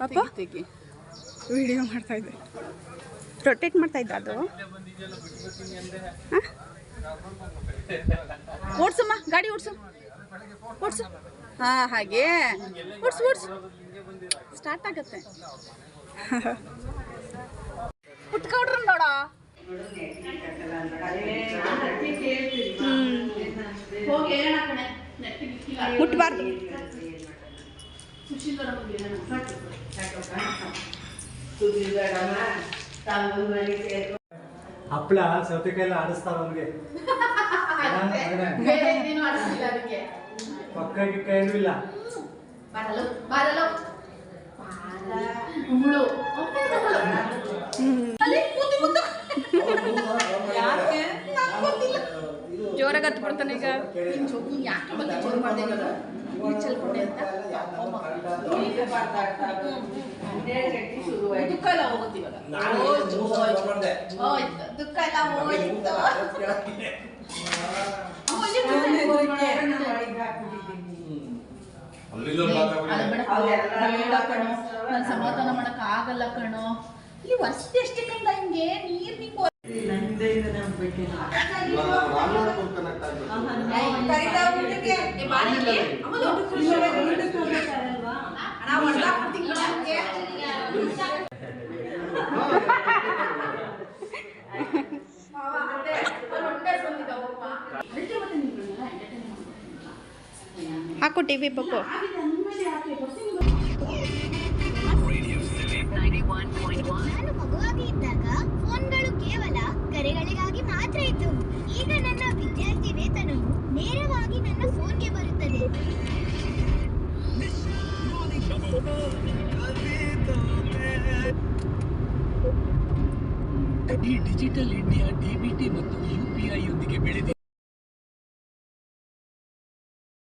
ಪಾಪ ವಿಡಿಯೋ ಮಾಡ್ತಾ ಇದ್ದೆ, ರೊಟೇಟ್ ಮಾಡ್ತಾ ಇದ್ದ ಅದು. ಓಡಿಸಮ್ಮ, ಗಾಡಿ ಓಡಿಸು ಓಡಿಸು. ಹಾಂ, ಹಾಗೆ ಓಡಿಸು ಓಡಿಸು, ಸ್ಟಾರ್ಟ್ ಆಗುತ್ತೆ. ಕುತ್ಕೊಡ್ರಿ ನೋಡ. ಮುಟ್ಬಾರ್ದು. ಹಪ್ಪಳ ಸೌತೆಕಾಯಿ ಆಡಿಸ್ತಾರ ಅವ್ರಿಗೆ. ಪಕ್ಕ ಗಿಕ್ಕ ಏನೂ ಇಲ್ಲ. ಜೋರಾಗಿ ಹತ್ತು ಬಿಡ್ತಾನೆ ಈಗ. ದುಃಖ ಎಲ್ಲ ಹೋಗುತ್ತೆ ಇವಾಗ. ದುಃಖ ಎಲ್ಲ ಹೋಯ್ತು. ನಾನು ಸಮಾಧಾನ ಮಾಡಕ್ ಆಗಲ್ಲ ಕಣೋ. ಇಲ್ಲಿ ವಸತಿ ಎಷ್ಟೇ ಕಂಡ ಹಿಂಗೆ ನೀರ್ ನಿಂಗೆ ಹಾಕು ಟಿವಿ ಪಪ್ಪು. ನಾನು ಮಗುವಾಗಿ ಇದ್ದಾಗ ಫೋನ್ಗಳು ಕೇವಲ ಕರೆಗಳಿಗಾಗಿ ಮಾತ್ರ ಇತ್ತು. ಈಗ ನನ್ನ ವಿದ್ಯಾರ್ಥಿ ವೇತನವು ನೇರವಾಗಿ ನನ್ನ ಫೋನ್ಗೆ ಬರುತ್ತದೆ. ಈ ಡಿಜಿಟಲ್ ಇಂಡಿಯಾ ಡಿಬಿಟಿ ಮತ್ತು UPI ಯೊಂದಿಗೆ ಬೆಳೆದಿದೆ.